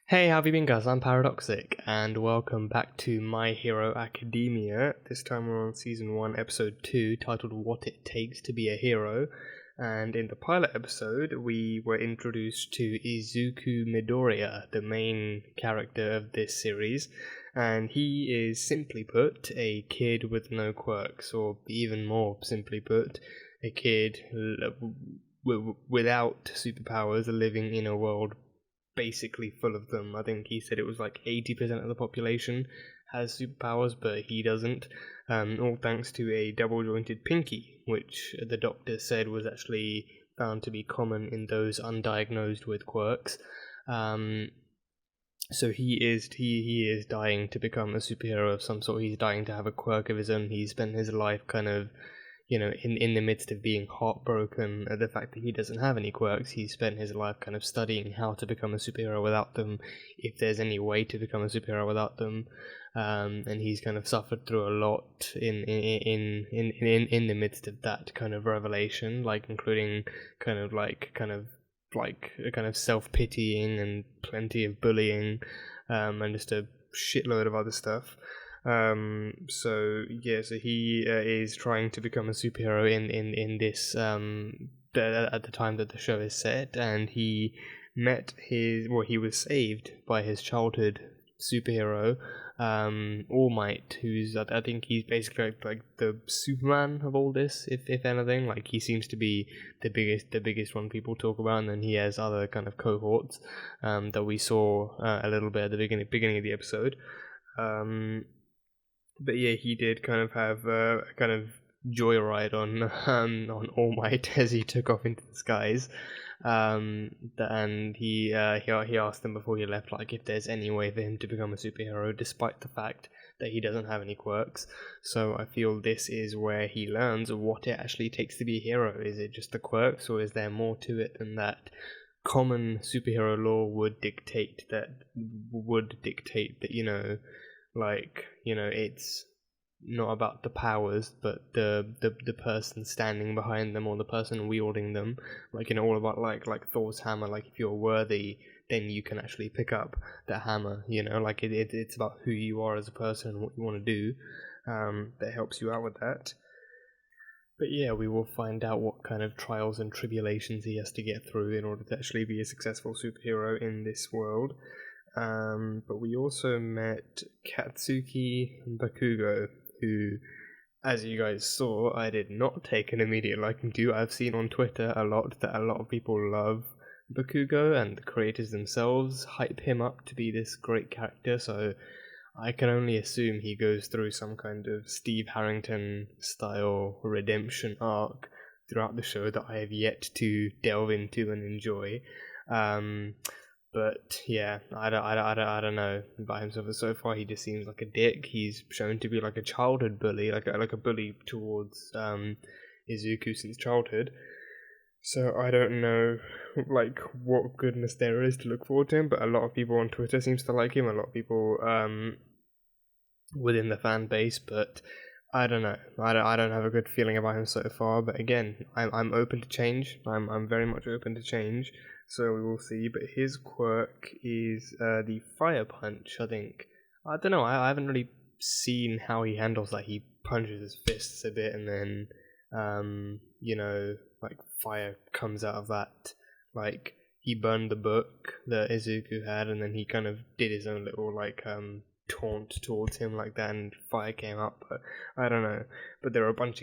Hey, how have you been, guys? I'm Paradoxic, and welcome back to My Hero Academia. This time we're on Season 1, Episode 2, titled What It Takes to Be a Hero. And in the pilot episode, we were introduced to Izuku Midoriya, the main character of this series. And he is, simply put, a kid with no quirks, or even more simply put, a kid without superpowers living in a world basically full of them. I think he said it was like 80% of the population has superpowers, but he doesn't. All thanks to a double-jointed pinky, which the doctor said was actually found to be common in those undiagnosed with quirks. So he is dying to become a superhero of some sort. He's dying to have a quirk of his own. He spent his life kind of, in the midst of being heartbroken at the fact that he doesn't have any quirks. He spent his life kind of studying how to become a superhero without them, if there's any way to become a superhero without them. And he's kind of suffered through a lot in the midst of that kind of revelation, like including kind of self-pitying and plenty of bullying, and just a shitload of other stuff. So he is trying to become a superhero in this at the time that the show is set, and he he was saved by his childhood superhero, All Might, who's I think he's basically like the Superman of all this, if anything. Like, he seems to be the biggest one people talk about, and then he has other kind of cohorts that we saw a little bit at the beginning of the episode. But yeah, he did kind of have a kind of joyride on All Might as he took off into the skies. And he asked them before he left, like, if there's any way for him to become a superhero, despite the fact that he doesn't have any quirks. So I feel this is where he learns what it actually takes to be a hero. Is it just the quirks, or is there more to it than that? Common superhero law would dictate that it's not about the powers, but the person standing behind them, or the person wielding them. All about like Thor's hammer. Like, if you're worthy, then you can actually pick up the hammer. It's about who you are as a person and what you want to do. That helps you out with that. But yeah, we will find out what kind of trials and tribulations he has to get through in order to actually be a successful superhero in this world. But we also met Katsuki Bakugo, who, as you guys saw, I did not take an immediate liking to. I've seen on Twitter a lot that a lot of people love Bakugo, and the creators themselves hype him up to be this great character, so I can only assume he goes through some kind of Steve Harrington style redemption arc throughout the show that I have yet to delve into and enjoy. But yeah, I don't know about himself. So far, he just seems like a dick. He's shown to be like a childhood bully, like a bully towards Izuku since childhood. So I don't know, like, what goodness there is to look forward to him. But a lot of people on Twitter seems to like him. A lot of people within the fan base, but I don't know. I don't have a good feeling about him so far. But again, I'm open to change. I'm very much open to change. So we will see, but his quirk is the Fire Punch, I think. I don't know, I haven't really seen how he handles that. He punches his fists a bit, and then, fire comes out of that. Like, he burned the book that Izuku had, and then he kind of did his own little, taunt towards him like that, and fire came up. But I don't know. But there were a bunch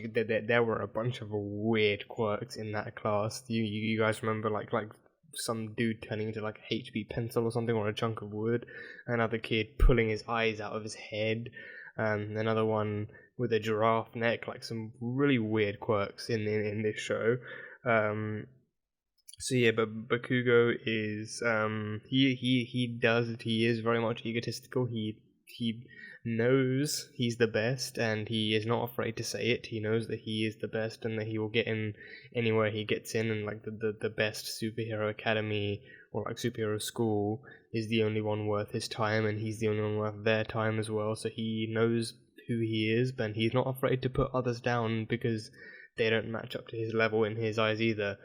of weird quirks in that class. You guys remember, like some dude turning into like a HB pencil or something, or a chunk of wood, another kid pulling his eyes out of his head, another one with a giraffe neck, like some really weird quirks in this show. So yeah, but Bakugo is he is very much egotistical. He knows he's the best, and he is not afraid to say it. He knows that he is the best, and that he will get in anywhere he gets in, and like the best superhero academy or like superhero school is the only one worth his time, and he's the only one worth their time as well. So he knows who he is, but he's not afraid to put others down because they don't match up to his level in his eyes either.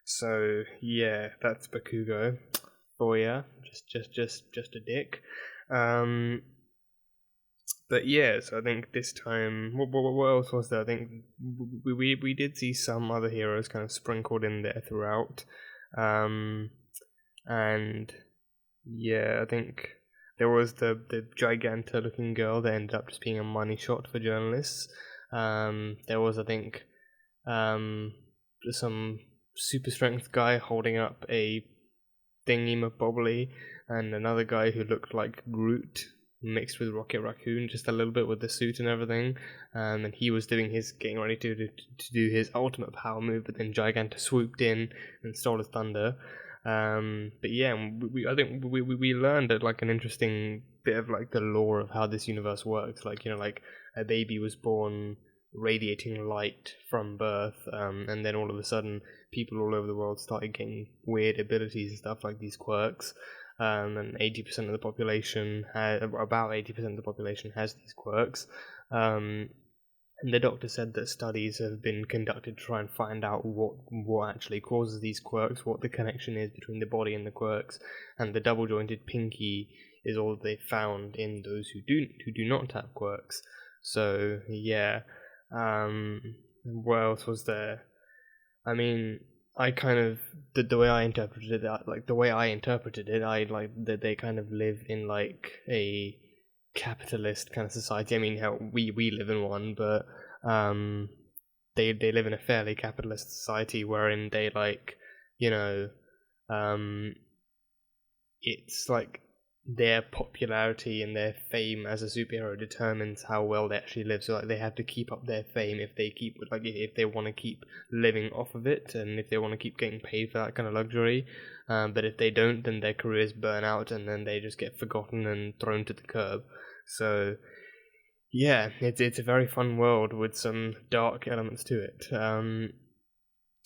So yeah, that's Bakugo. yeah, just a dick. But yeah, so I think this time, what else was there? I think we did see some other heroes kind of sprinkled in there throughout, and yeah, I think there was the Giganta-looking girl that ended up just being a money shot for journalists. There was, I think, some super strength guy holding up a thingy-mabobbly, and another guy who looked like Groot mixed with Rocket Raccoon just a little bit with the suit and everything, and he was getting ready to do his ultimate power move, but then Giganta swooped in and stole his thunder. But yeah, I think we learned like an interesting bit of like the lore of how this universe works. Like, you know, like a baby was born radiating light from birth, and then all of a sudden people all over the world started getting weird abilities and stuff like these quirks. And 80% of the population about 80% of the population has these quirks. And the doctor said that studies have been conducted to try and find out what actually causes these quirks, what the connection is between the body and the quirks, and the double-jointed pinky is all they found in those who do not have quirks. So yeah, what else was there? I mean, I kind of the way I interpreted it, I like that they kind of live in like a capitalist kind of society. I mean, how we live in one, but they live in a fairly capitalist society wherein they like, you know, it's like their popularity and their fame as a superhero determines how well they actually live. So like they have to keep up their fame if they want to keep living off of it, and if they want to keep getting paid for that kind of luxury. But if they don't, then their careers burn out, and then they just get forgotten and thrown to the curb. So yeah, it's a very fun world with some dark elements to it.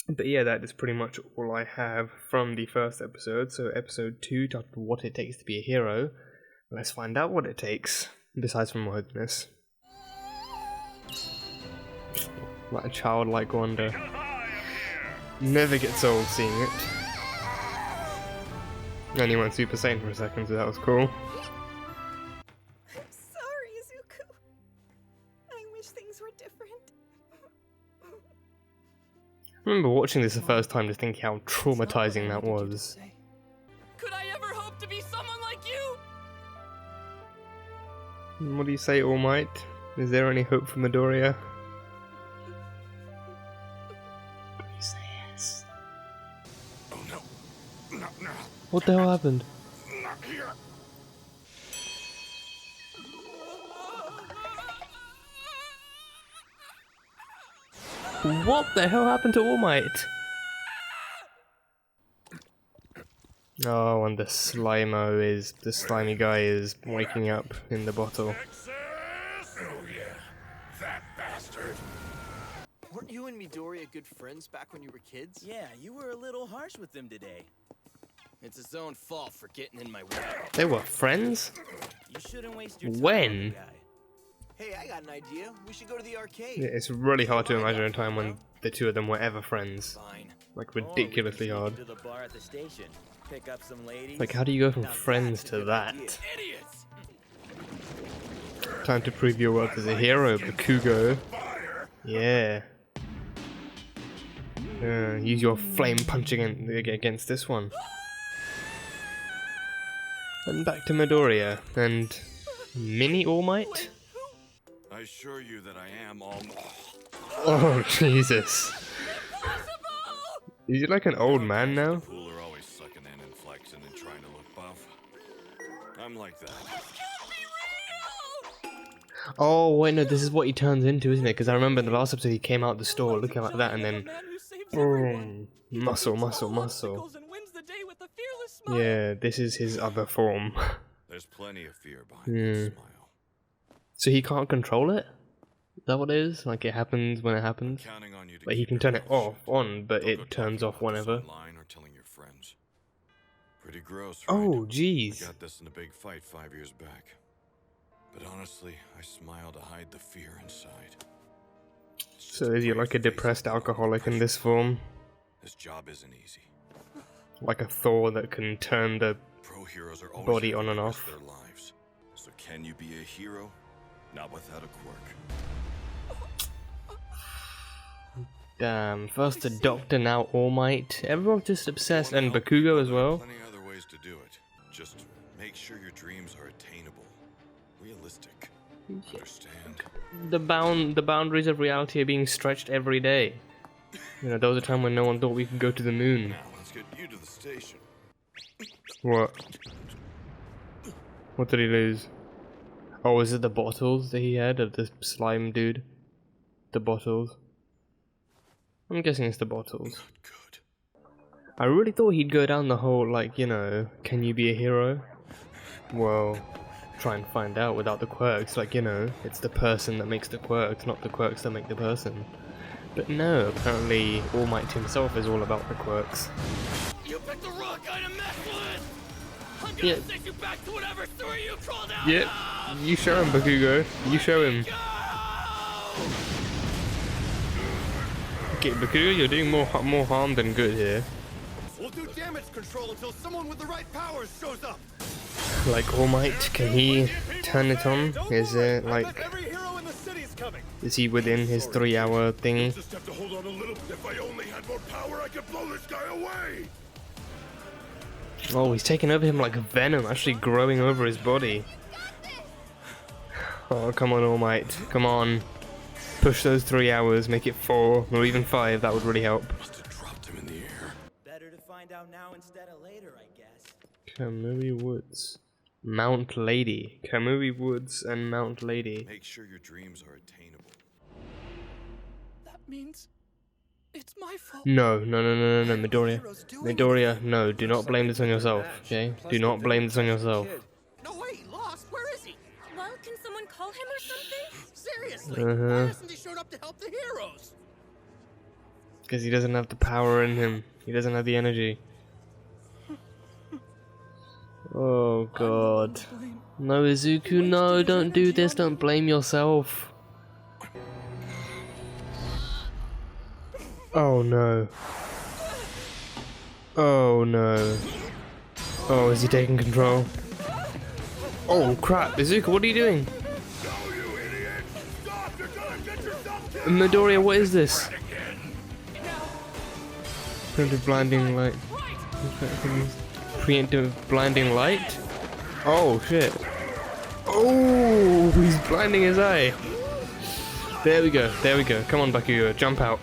But yeah, that is pretty much all I have from the first episode. So episode 2, titled What It Takes to Be a Hero. Let's find out what it takes, besides from worthiness. Like a childlike wonder. Never gets old seeing it. And he went Super Saiyan for a second, so that was cool. I'm sorry, Izuku. I wish things were different. I remember watching this the first time, just thinking how traumatizing that was. Could I ever hope to be someone like you? What do you say, All Might? Is there any hope for Midoriya? Please say yes. Oh no. Not now. What the hell happened? Not here. What the hell happened to All Might? Oh, and the slimy guy is waking up in the bottle. Oh yeah, that bastard. Weren't you and Midoriya good friends back when you were kids? Yeah, you were a little harsh with them today. It's his own fault for getting in my way. They were friends? You shouldn't waste your time When? on the guy. Hey, I got an idea. We should go to the arcade. Yeah, it's really hard to imagine a time when the two of them were ever friends. Fine. Like, Or we can ridiculously sneak hard. into the bar at the station, pick up some ladies. Like, how do you go from Now friends that's a to good that? idea. Idiots! Time to prove your worth as a hero, Bakugo. Yeah. Use your flame punch against this one. And back to Midoriya and Mini All Might. I assure you that I am all. Oh Jesus! Is he like an old man now? The pool are always sucking in and flexing and trying to look buff. I'm like that. Oh wait, no, this is what he turns into, isn't it? Because I remember in the last episode he came out the store looking like that, and then muscle. And wins the day with a fearless smile. Yeah, this is his other form. There's plenty of fear behind that smile. So he can't control it? Is that what it is? Like it happens when it happens? Counting on you to Like he keep can your turn it mouth off, shut. on, but Don't go it turns talking off about this whenever. online or telling your friends. Pretty gross, right? Oh, I jeez. got this in a big fight 5 years back. But honestly, I smile to hide the fear inside. It's just So is he brave like a face depressed and alcoholic in passion. this form? This job isn't easy. Like a Thor that can turn the Pro heroes are always body having on and to off. risk their lives. So can you be a hero? Not without a quirk. Damn, first the Doctor, now All Might. Everyone's just obsessed, and Won't help Bakugo you, as but there are well. Plenty other ways to do it. Just make sure your dreams are attainable, realistic. Understand? The boundaries of reality are being stretched every day. You know, there was a time when no one thought we could go to the moon. Now let's get you to the station. What? What did he lose? Oh, was it the bottles that he had of the slime dude? The bottles? I'm guessing it's the bottles. Not good. I really thought he'd go down the whole, like, you know, can you be a hero? Well, try and find out without the quirks, like, you know, it's the person that makes the quirks, not the quirks that make the person. But no, apparently All Might himself is all about the quirks. You picked the wrong guy to mess with! I'm Yeah. gonna send you back to whatever story you crawled out Yep, of! you show him, Bakugo. You show him. Go! Okay, Bakugo, you're doing more harm than good here. We'll do damage control until someone with the right powers shows up. Like All Might, can he turn it on? Is it like, Every hero in the city's coming. is he within his 3-hour thingy? Just have to hold on a little. If I only had more power, I could blow this guy away. Oh, he's taking over him like venom, actually growing over his body. Oh, come on, All Might, come on. Push those 3 hours, make it 4, or even 5, that would really help. Must have dropped him in the air. Better to find out now instead of later, I guess. Kamui Woods. Mount Lady. Kamui Woods and Mount Lady. Make sure your dreams are attainable. That means it's my fault. No, Midoriya. Midoriya, no, do not blame this on yourself, okay? Do not blame this on yourself. No way, he lost. Where is he? Well, can someone call him or something? Seriously, Uh-huh. why hasn't he showed up to help the heroes? Because he doesn't have the power in him. He doesn't have the energy. Oh god. No, Izuku, no, don't do this, don't blame yourself. Oh no. Oh no. Oh, is he taking control? Oh crap, Izuku, what are you doing? Midoriya, what is this? Preemptive blinding light. Preemptive blinding light? Oh shit. Oh, he's blinding his eye. There we go, there we go. Come on, Bakugo, jump out.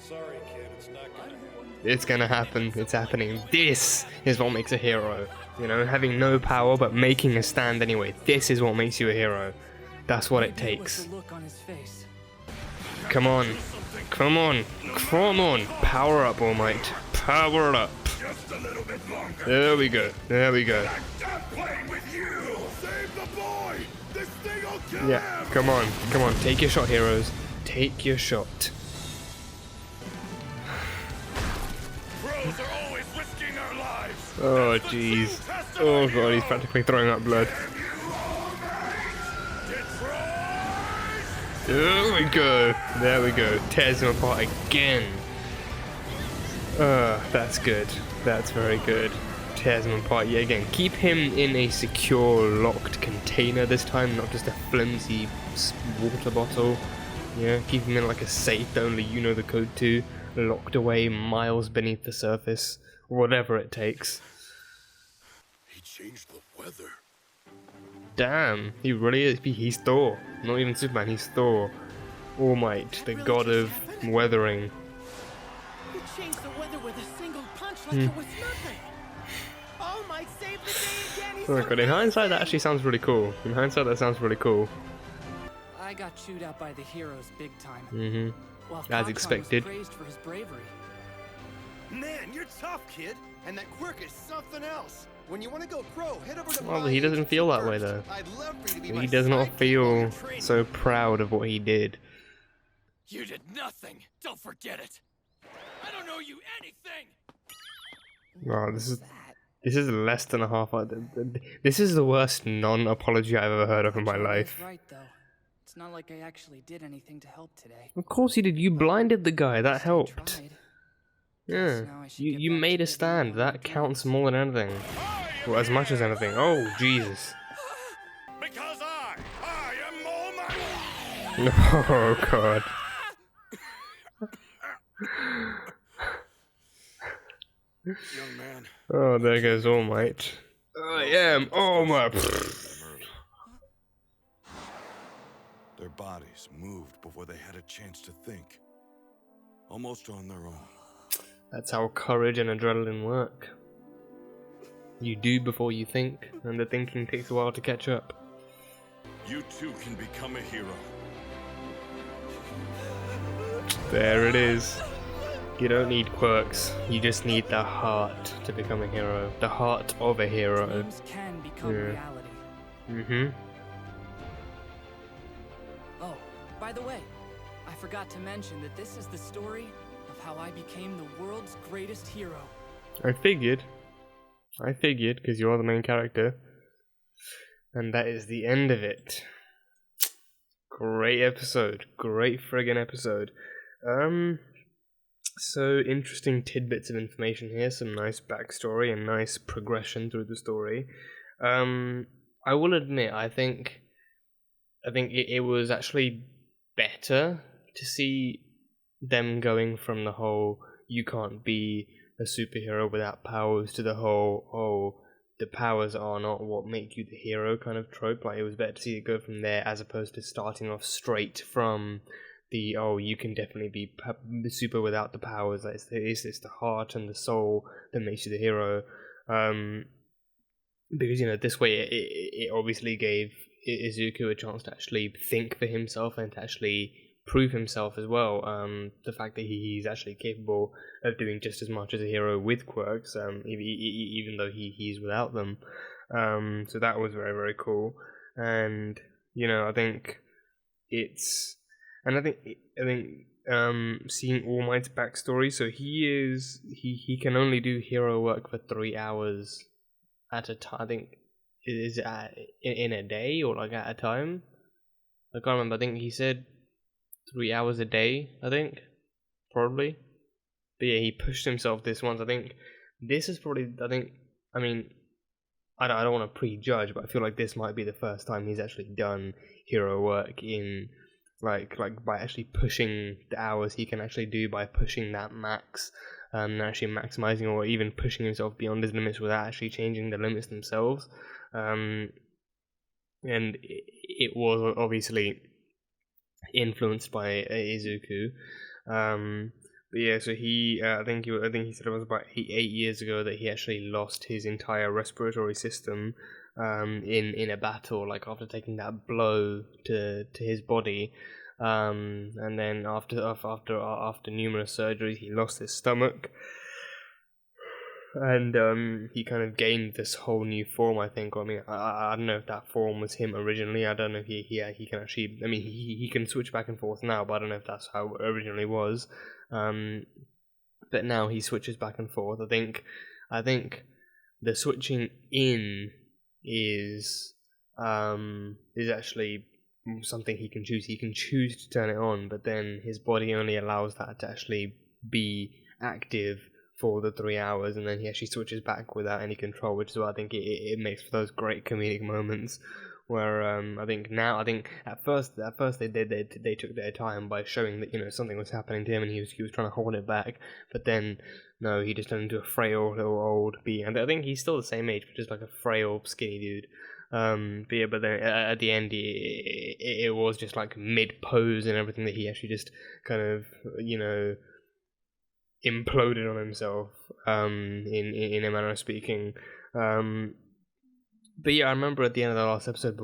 Sorry, kid, it's not gonna happen. It's gonna happen, it's happening. This is what makes a hero. You know, having no power but making a stand anyway. This is what makes you a hero. That's what it takes. Come on. Come on. Come on. Power up, All Might. Power up. Just a little bit longer. There we go. There we go. I'm playing with you. Save the boy. This thing will kill Yeah. him. Come on. Come on. Take your shot, heroes. Take your shot. Pros are always risking their lives. Oh, jeez. Oh, God. He's practically throwing up blood. There we go. There we go. Tears him apart again. That's good. That's very good. Tears him apart yet again. Keep him in a secure, locked container this time, not just a flimsy water bottle. Yeah, keep him in like a safe that only you know the code to, locked away miles beneath the surface, whatever it takes. He changed the weather. Damn, he really is. He's Thor. Not even Superman, he's Thor. All Might, the god of weathering. He changed the weather with a single punch like it was nothing. All Might save the day again. He's Oh my god, in hindsight that actually sounds really cool. In hindsight that sounds really cool. I got chewed out by the heroes big time. While As Capcom was expected. praised for his bravery. Man, you're tough, kid. And that quirk is something else. When you want to go pro, head over to Well, my he doesn't agency feel that way, first. though. I'd love for you to be my He does not sidekick while feel you're training. so proud of what he did. You did nothing. Don't forget it. I don't know you anything. Oh, this is less than a half hour. This is the worst non-apology I've ever heard of in my life. That's right, though. It's not like I actually did anything to help today. Of course you did. You blinded the guy. That I helped. tried. Yeah, now I should get you back to made a picking stand. up on my That counts dreams. more than anything. Well, as much as anything. Oh, Jesus. Because I am All Might. Oh, God. Young man. Oh, there I goes can't All make you Might. think. I We also am have to All Might. discuss the murder. Their bodies moved before they had a chance to think. Almost on their own. That's how courage and adrenaline work. You do before you think, and the thinking takes a while to catch up. You too can become a hero. There it is. You don't need quirks, you just need the heart to become a hero. The heart of a hero. Dreams can become Yeah. reality. Mm-hmm. Oh, by the way, I forgot to mention that this is the story of how I became the world's greatest hero. I figured, because you're the main character. And that is the end of it. Great episode. Great friggin' episode. So interesting tidbits of information here, some nice backstory and nice progression through the story. I will admit, I think it was actually better to see them going from the whole you can't be a superhero without powers to the whole the powers are not what make you the hero kind of trope. Like, it was better to see it go from there as opposed to starting off straight from the you can definitely be super without the powers. Like, it's the heart and the soul that makes you the hero. Because this way it obviously gave Izuku a chance to actually think for himself and to actually prove himself as well. The fact that he's actually capable of doing just as much as a hero with quirks, even though he's without them. So that was very, very cool. And I think it's, and I think seeing All Might's backstory. So he can only do hero work for 3 hours at a time. I think is in a day or like at a time. I can't remember. I think he said 3 hours a day, I think, probably. But yeah, he pushed himself this once. I think this is probably, I mean, I don't want to prejudge, but I feel like this might be the first time he's actually done hero work in, like by actually pushing the hours he can actually do, by pushing that max, and actually maximizing or even pushing himself beyond his limits without actually changing the limits themselves. And it was obviously influenced by Izuku. But yeah, so I think he said it was about 8 years ago that he actually lost his entire respiratory system in a battle, like after taking that blow to his body. And then after numerous surgeries, he lost his stomach. And he kind of gained this whole new form, I think. I mean, I don't know if that form was him originally. I don't know if he can actually. I mean, he can switch back and forth now, but I don't know if that's how it originally was. But now he switches back and forth. I think the switching in is actually something he can choose. He can choose to turn it on, but then his body only allows that to actually be active for the 3 hours, and then he actually switches back without any control, which is what I think it makes for those great comedic moments where I think at first they took their time by showing that something was happening to him and he was trying to hold it back, but then no, he just turned into a frail little old being, and I think he's still the same age but just like a frail skinny dude. But then at the end it was just like mid pose and everything that he actually just kind of imploded on himself, in a manner of speaking. But yeah, I remember at the end of the last episode,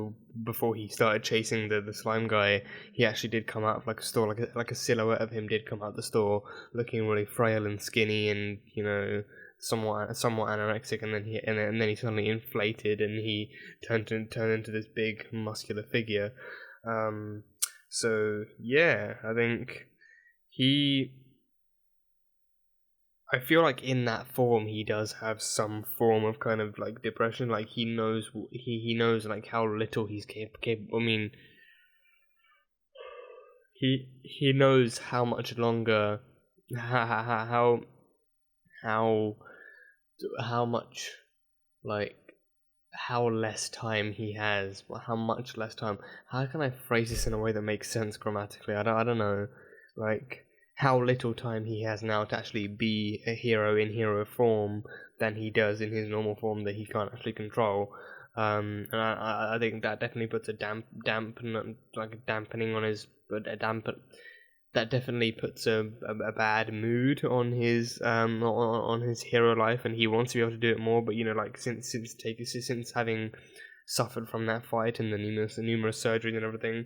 before he started chasing the slime guy, he actually did come out of like a store, like a silhouette of him did come out the store, looking really frail and skinny, and somewhat anorexic, and then he suddenly inflated and he turned into this big muscular figure. So yeah, I think I feel like in that form he does have some form of kind of like depression. Like he knows like how little he's capable. I mean, he knows how much longer, how how much, like, how less time he has, how much less time. How can I phrase this in a way that makes sense grammatically? I don't know. Like, how little time he has now to actually be a hero in hero form than he does in his normal form that he can't actually control. And I think that definitely puts a dampening on his, that definitely puts a bad mood on his hero life, and he wants to be able to do it more. But you know, like since having suffered from that fight and the numerous surgeries and everything,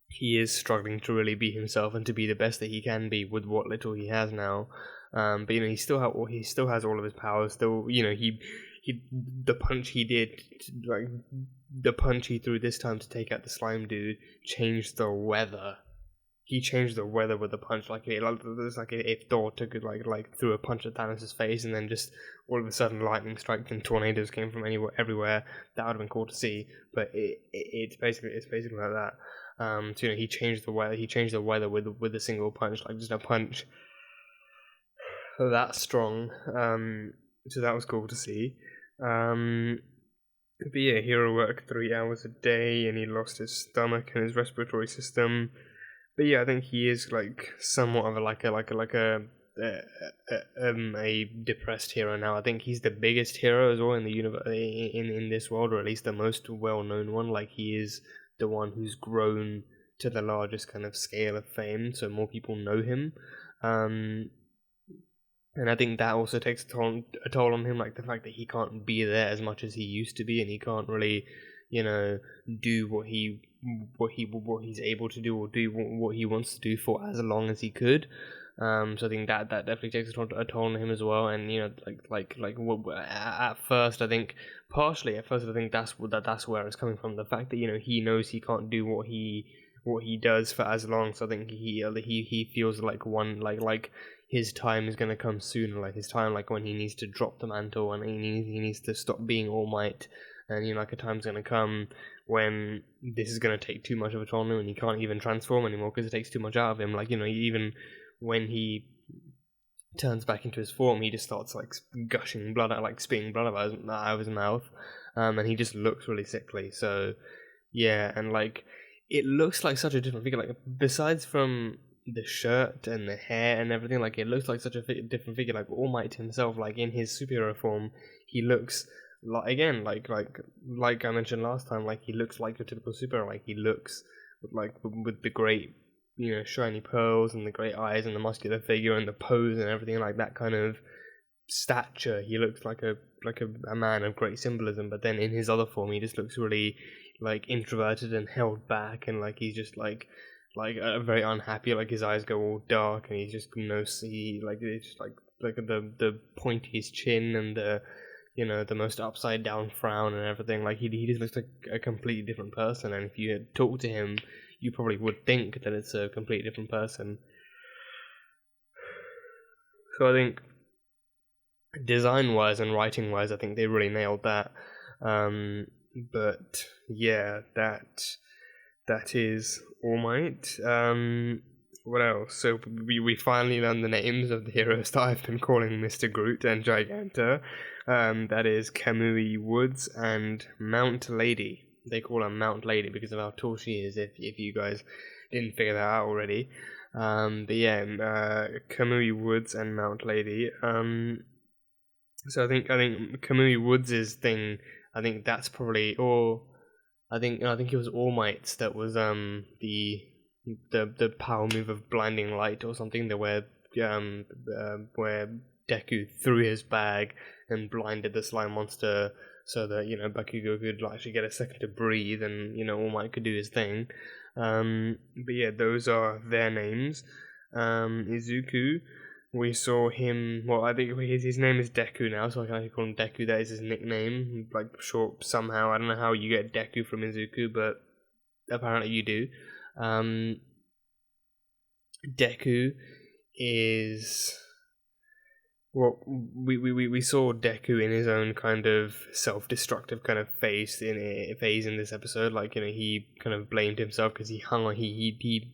he is struggling to really be himself and to be the best that he can be with what little he has now. But you know, he still has all of his powers. Still, you know, the punch he did, like the punch he threw this time to take out the slime dude, changed the weather. He changed the weather with the punch. Like it's like if Thor took it like threw a punch at Thanos' face, and then just all of a sudden lightning strikes and tornadoes came from everywhere. That would have been cool to see. But it's basically like that. So you know, he changed the weather. He changed the weather with a single punch, like just a punch that strong. So that was cool to see. But yeah, hero worked 3 hours a day, and he lost his stomach and his respiratory system. But yeah, I think he is like somewhat of a depressed hero now. I think he's the biggest hero as well in the universe, in this world, or at least the most well-known one. Like, he is the one who's grown to the largest kind of scale of fame, so more people know him. And I think that also takes a toll on him, like the fact that he can't be there as much as he used to be, and he can't really, you know, do what he's able to do, or do what he wants to do for as long as he could. So I think that definitely takes a toll on him as well. And you know, at first I think that's where it's coming from. The fact that, you know, he knows he can't do what he does for as long. So I think he feels like his time is gonna come soon. Like his time, like when he needs to drop the mantle and he needs to stop being All Might. And you know, like a time's gonna come when this is gonna take too much of a toll on him, and he can't even transform anymore because it takes too much out of him. Like, you know, even when he turns back into his form, he just starts like gushing blood out, like spitting blood out of his mouth, and he just looks really sickly. So yeah, and like it looks like such a different figure. Like, besides from the shirt and the hair and everything, like it looks like such a different figure. Like All Might himself, like in his superhero form, he looks like, again, like I mentioned last time, like he looks like your typical superhero. Like he looks like with the great, you know, shiny pearls and the great eyes and the muscular figure and the pose and everything, like that kind of stature. He looks like a man of great symbolism. But then in his other form, he just looks really like introverted and held back, and like he's just like very unhappy. Like his eyes go all dark, and he's just it's just like the pointiest chin and the, you know, the most upside down frown and everything. Like he just looks like a completely different person. And if you had talked to him, you probably would think that it's a completely different person. So I think design wise and writing wise, I think they really nailed that. But yeah, that is All Might. What else? So we finally learned the names of the heroes that I've been calling Mr. Groot and Giganta. That is Kamui Woods and Mount Lady. They call her Mount Lady because of how tall she is, if you guys didn't figure that out already. But yeah, Kamui Woods and Mount Lady. So I think Kamui Woods' thing, I think that's probably, or I think it was All Might's that was the power move of blinding light or something, where Deku threw his bag and blinded the slime monster, so that, you know, Bakugo could actually get a second to breathe, and, you know, All Might could do his thing. But yeah, those are their names. Izuku, we saw him, well, I think his name is Deku now, so I can actually call him Deku. That is his nickname, like, short somehow. I don't know how you get Deku from Izuku, but apparently you do. Deku is, well, we saw Deku in his own kind of self-destructive kind of phase in this episode. Like, you know, he kind of blamed himself because he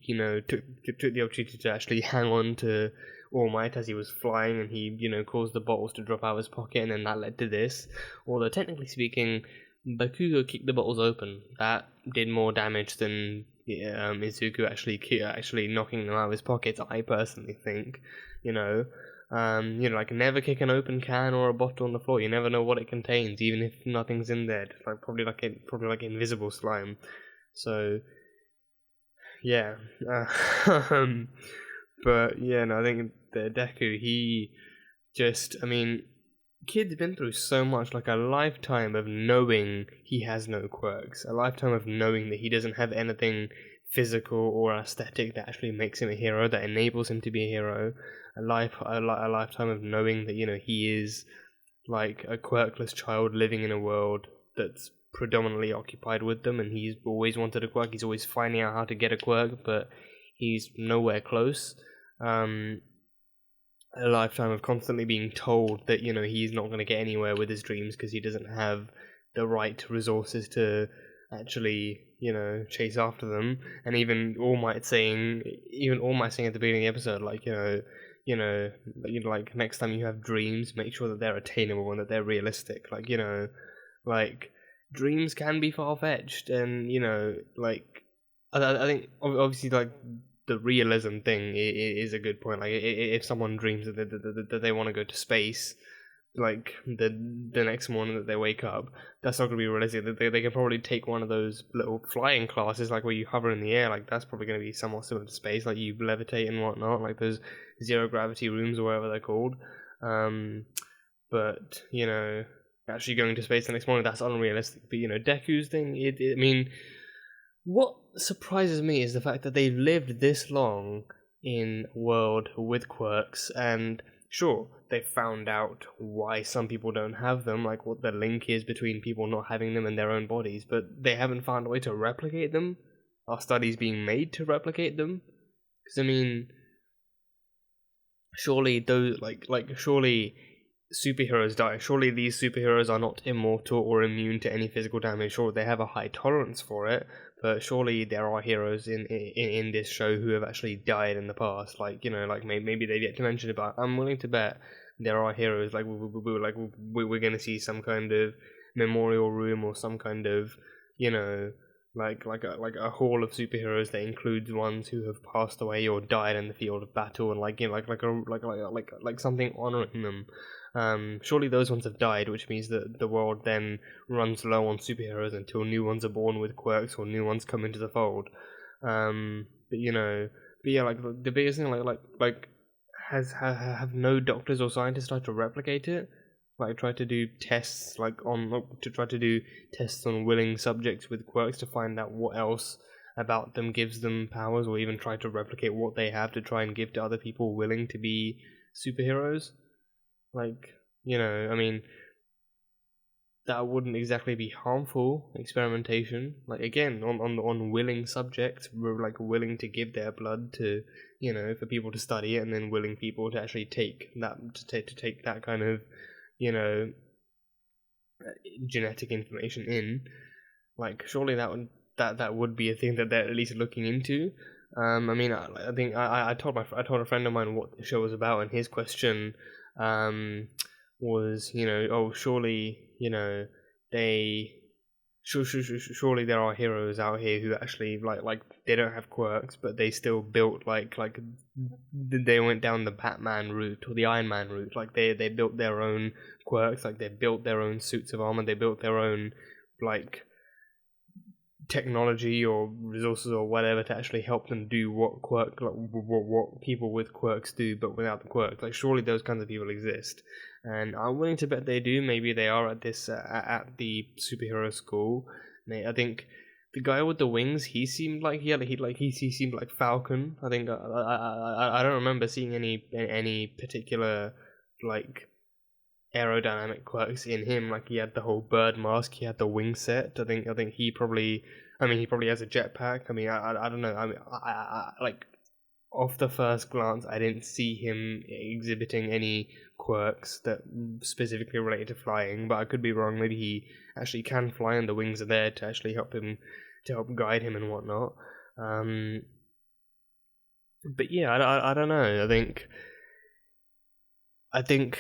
you know, took the opportunity to actually hang on to All Might as he was flying, and he, caused the bottles to drop out of his pocket, and then that led to this. Although technically speaking, Bakugo kicked the bottles open. That did more damage than Izuku actually knocking them out of his pockets. I personally think, like never kick an open can or a bottle on the floor. You never know what it contains, even if nothing's in there. Just like probably like invisible slime. So yeah, but yeah, no, I think the Deku, he just, kid's been through so much, like a lifetime of knowing he has no quirks, a lifetime of knowing that he doesn't have anything physical or aesthetic that actually makes him a hero, that enables him to be a hero, a lifetime of knowing that, he is like a quirkless child living in a world that's predominantly occupied with them, and he's always wanted a quirk, he's always finding out how to get a quirk, but he's nowhere close. A lifetime of constantly being told that, he's not going to get anywhere with his dreams because he doesn't have the right resources to actually, chase after them. And even All Might saying at the beginning of the episode, like, like next time you have dreams, make sure that they're attainable and that they're realistic. Like, like dreams can be far-fetched, and, like, I think obviously, like, the realism thing is a good point. Like, if someone dreams that they want to go to space, like the next morning that they wake up, that's not going to be realistic. They can probably take one of those little flying classes, like where you hover in the air. Like, that's probably going to be somewhat similar to space. Like, you levitate and whatnot. Like those zero gravity rooms or whatever they're called. But actually going to space the next morning, that's unrealistic. But Deku's thing, what surprises me is the fact that they've lived this long in a world with quirks, and sure, they found out why some people don't have them, like what the link is between people not having them in their own bodies, but they haven't found a way to replicate them. Are studies being made to replicate them? Because surely those surely superheroes die. Surely these superheroes are not immortal or immune to any physical damage. Sure, they have a high tolerance for it, but surely there are heroes in this show who have actually died in the past. Like, maybe they've yet to mention it, but I'm willing to bet there are heroes. Like, we're going to see some kind of memorial room or some kind of, like a hall of superheroes that includes ones who have passed away or died in the field of battle, and like something honoring them. Surely those ones have died, which means that the world then runs low on superheroes until new ones are born with quirks or new ones come into the fold. But yeah, like the biggest thing, have no doctors or scientists tried to replicate it? Like, try to do tests, tests on willing subjects with quirks to find out what else about them gives them powers, or even try to replicate what they have to try and give to other people willing to be superheroes. Like, that wouldn't exactly be harmful experimentation. Like, again, on willing subjects, we're like willing to give their blood to, for people to study it, and then willing people to actually take that kind of, genetic information in. Like, surely that would be a thing that they're at least looking into. I think I told a friend of mine what the show was about, and his question was, surely, surely there are heroes out here who actually like they don't have quirks, but they still built like they went down the Batman route or the Iron Man route. Like, they built their own quirks, like they built their own suits of armor, they built their own like technology or resources or whatever to actually help them do what people with quirks do, but without the quirks. Like, surely those kinds of people exist, and I'm willing to bet they do. Maybe they are at this at the superhero school. I think the guy with the wings, he seemed like he seemed like Falcon. I think I don't remember seeing any particular like aerodynamic quirks in him. Like, he had the whole bird mask, he had the wing set. I think he probably has a jetpack. I don't know. I like, off the first glance, I didn't see him exhibiting any quirks that specifically related to flying, but I could be wrong. Maybe he actually can fly, and the wings are there to actually help guide him and whatnot. But yeah, I don't know. I think I think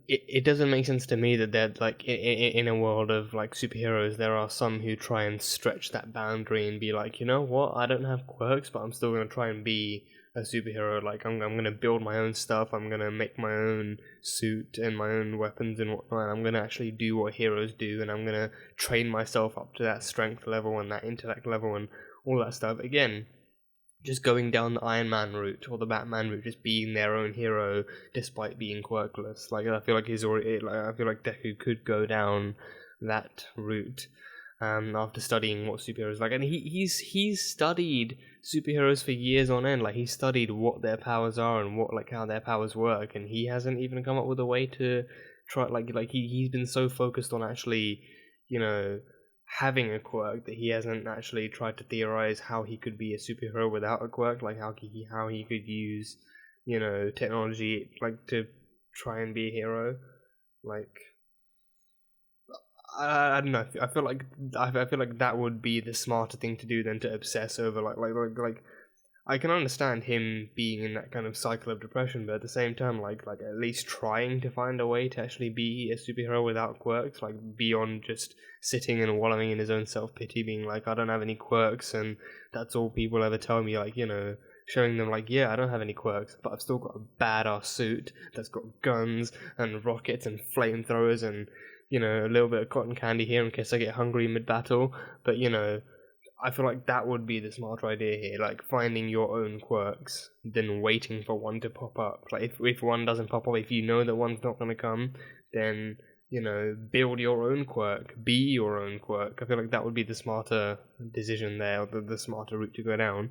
it doesn't make sense to me that they're like in a world of like superheroes, there are some who try and stretch that boundary and be like, you know what, I don't have quirks, but I'm still gonna try and be a superhero. Like I'm gonna build my own stuff. I'm gonna make my own suit and my own weapons and whatnot. I'm gonna actually do what heroes do, and I'm gonna train myself up to that strength level and that intellect level and all that stuff. Again, just going down the Iron Man route or the Batman route, just being their own hero despite being quirkless. Like I feel like he's already like I feel like Deku could go down that route after studying what superheroes like, and he's studied superheroes for years on end. Like he studied what their powers are and what like how their powers work, and he hasn't even come up with a way to try he's been so focused on actually, you know, having a quirk that he hasn't actually tried to theorize how he could be a superhero without a quirk, like how he could use, you know, technology like to try and be a hero. Like I don't know. I feel like that would be the smarter thing to do than to obsess over like I can understand him being in that kind of cycle of depression, but at the same time, like at least trying to find a way to actually be a superhero without quirks, like beyond just sitting and wallowing in his own self-pity, being like, I don't have any quirks, and that's all people ever tell me, like, you know, showing them like, yeah, I don't have any quirks, but I've still got a badass suit that's got guns and rockets and flamethrowers and, you know, a little bit of cotton candy here in case I get hungry mid-battle, but, you know, I feel like that would be the smarter idea here, like finding your own quirks than waiting for one to pop up. Like if one doesn't pop up, if you know that one's not going to come, then, you know, build your own quirk, be your own quirk. I feel like that would be the smarter decision there, or the smarter route to go down.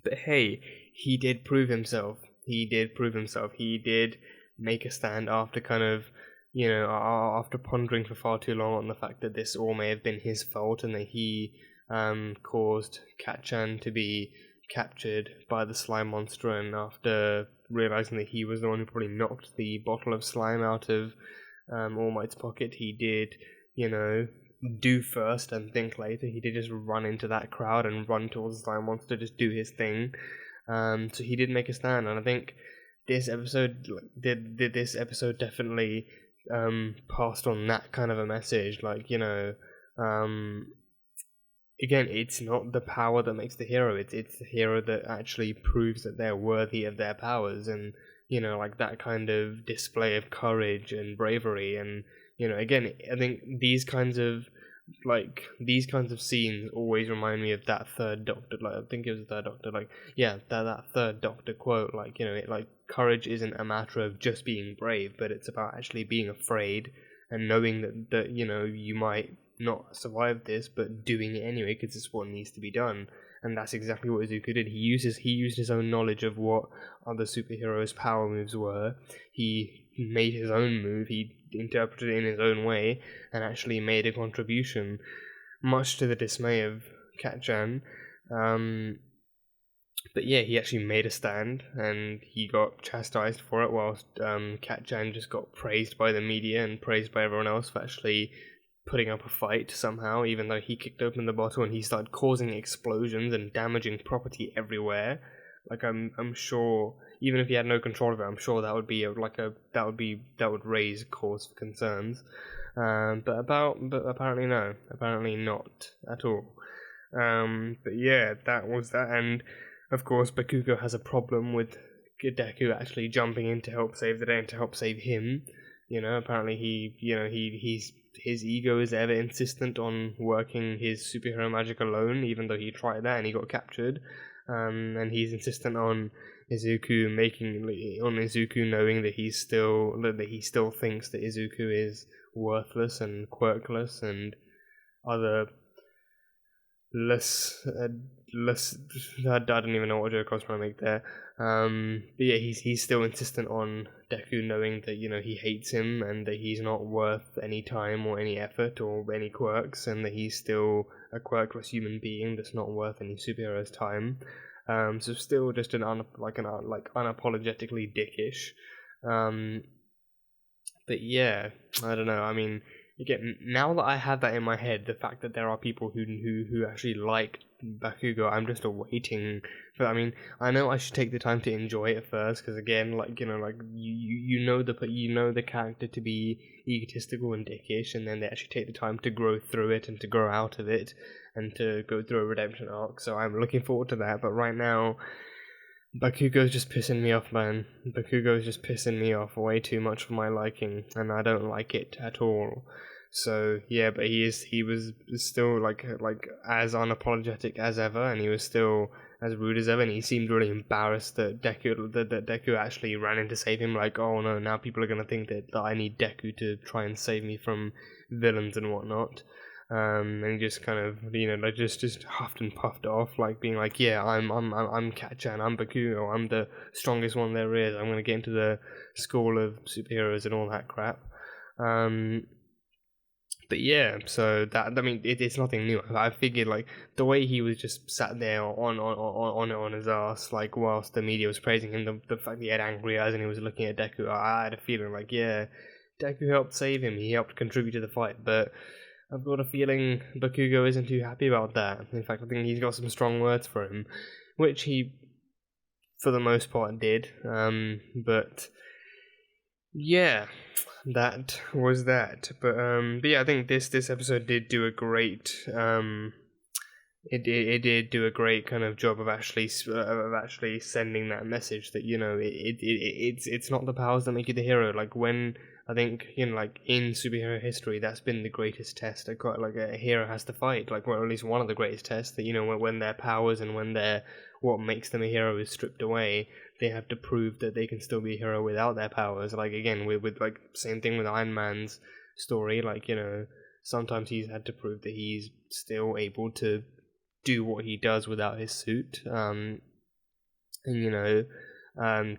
But hey, he did prove himself. He did make a stand after kind of, you know, after pondering for far too long on the fact that this all may have been his fault and that he caused Katchan to be captured by the slime monster, and after realizing that he was the one who probably knocked the bottle of slime out of All Might's pocket, he did, you know, do first and think later. He did just run into that crowd and run towards the slime monster, just do his thing. So he did make a stand, and I think this episode definitely passed on that kind of a message. Like, you know, again, it's not the power that makes the hero, it's the hero that actually proves that they're worthy of their powers, and, you know, like that kind of display of courage and bravery. And, you know, again, I think these kinds of scenes always remind me of that third Doctor, like, I think it was the third Doctor, like, yeah, that third Doctor quote, like, you know, like, courage isn't a matter of just being brave, but it's about actually being afraid and knowing that you know, you might not survive this, but doing it anyway because it's what needs to be done. And that's exactly what Izuku did. He used his own knowledge of what other superheroes' power moves were. He made his own move. He interpreted it in his own way and actually made a contribution, much to the dismay of Katchan. But yeah, he actually made a stand, and he got chastised for it, whilst Katchan just got praised by the media and praised by everyone else for actually putting up a fight somehow, even though he kicked open the bottle and he started causing explosions and damaging property everywhere. Like, I'm sure, even if he had no control of it, I'm sure that would be that would raise cause for concerns. But apparently no, apparently not at all. But yeah, that was that, and of course Bakugo has a problem with Deku actually jumping in to help save the day and to help save him. You know, apparently his ego is ever insistent on working his superhero magic alone, even though he tried that and he got captured. And he's insistent on Izuku knowing that he still thinks that Izuku is worthless and quirkless and other less I don't even know what joke I was trying to make there. But yeah, he's still insistent on Deku knowing that, you know, he hates him and that he's not worth any time or any effort or any quirks, and that he's still a quirkless human being that's not worth any superhero's time. So still just unapologetically dickish. But yeah, I don't know. I mean, again, now that I have that in my head, the fact that there are people who actually like Bakugo, I'm just awaiting for. I mean, I know I should take the time to enjoy it first, because again, like, you know, like you know the character to be egotistical and dickish, and then they actually take the time to grow through it and to grow out of it and to go through a redemption arc. So I'm looking forward to that. But right now, Bakugo's just pissing me off, man. Bakugo's just pissing me off way too much for my liking, and I don't like it at all. So yeah, but he was still like as unapologetic as ever, and he was still as rude as ever, and he seemed really embarrassed that Deku actually ran in to save him. Like, oh no, now people are gonna think that I need Deku to try and save me from villains and whatnot. And he just kind of, you know, like just huffed and puffed off, like being like, yeah, I'm Katchan, I'm Bakugo, I'm the strongest one there is. I'm gonna get into the school of superheroes and all that crap. But yeah, so that, I mean, it's nothing new. I figured, like, the way he was just sat there on his ass, like, whilst the media was praising him, the fact he had angry eyes and he was looking at Deku, I had a feeling like, yeah, Deku helped save him, he helped contribute to the fight, but I've got a feeling Bakugo isn't too happy about that. In fact, I think he's got some strong words for him, which he, for the most part, did, but yeah, that was that. But yeah, I think this episode did do a great it did do a great kind of job of actually sending that message that, you know, it's not the powers that make you the hero. Like, when I think, you know, like in superhero history, that's been the greatest test a hero has to fight, like, well, at least one of the greatest tests, that, you know, when their powers and when their what makes them a hero is stripped away, they have to prove that they can still be a hero without their powers. Like, again, with like, same thing with Iron Man's story, like, you know, sometimes he's had to prove that he's still able to do what he does without his suit, and, you know,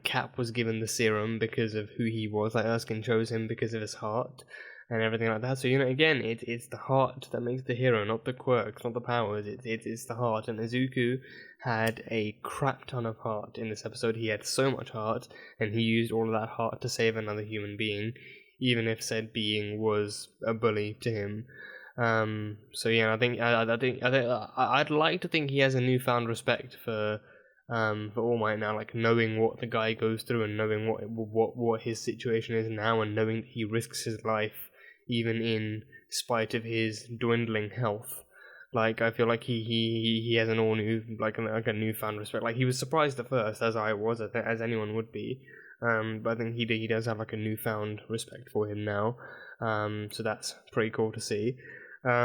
Cap was given the serum because of who he was, like, Erskine chose him because of his heart and everything like that. So, you know, again, it's the heart that makes the hero, not the quirks, not the powers. It's the heart. And Izuku had a crap ton of heart in this episode. He had so much heart, and he used all of that heart to save another human being, even if said being was a bully to him. So yeah, I'd like to think he has a newfound respect for All Might now, like, knowing what the guy goes through and knowing what his situation is now, and knowing that he risks his life even in spite of his dwindling health. Like, I feel like he has an all new, like a newfound respect. Like, he was surprised at first, as I was, as anyone would be. But I think he does have like a newfound respect for him now. So that's pretty cool to see. But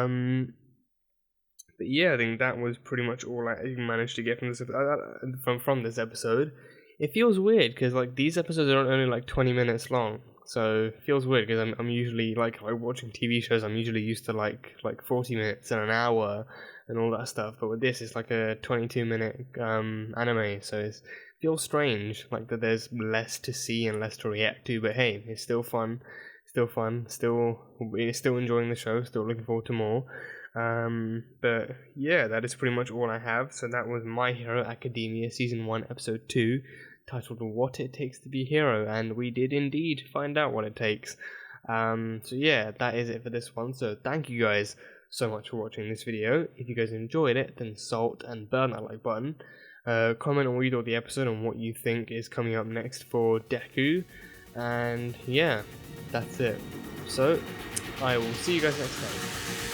yeah, I think that was pretty much all I managed to get from this episode. It feels weird because, like, these episodes are only like 20 minutes long, so it feels weird because I'm usually like watching TV shows. I'm usually used to like 40 minutes and an hour and all that stuff. But with this, it's like a 22-minute anime, so it feels strange, like that there's less to see and less to react to. But hey, it's still fun. Still enjoying the show, still looking forward to more. But yeah, that is pretty much all I have. So that was My Hero Academia Season 1 Episode 2, titled What It Takes to Be a Hero, and we did indeed find out what it takes. So yeah, that is it for this one. So thank you guys so much for watching this video. If you guys enjoyed it, then salt and burn that like button. Comment on what you thought of the episode and what you think is coming up next for Deku. And yeah, that's it. So I will see you guys next time.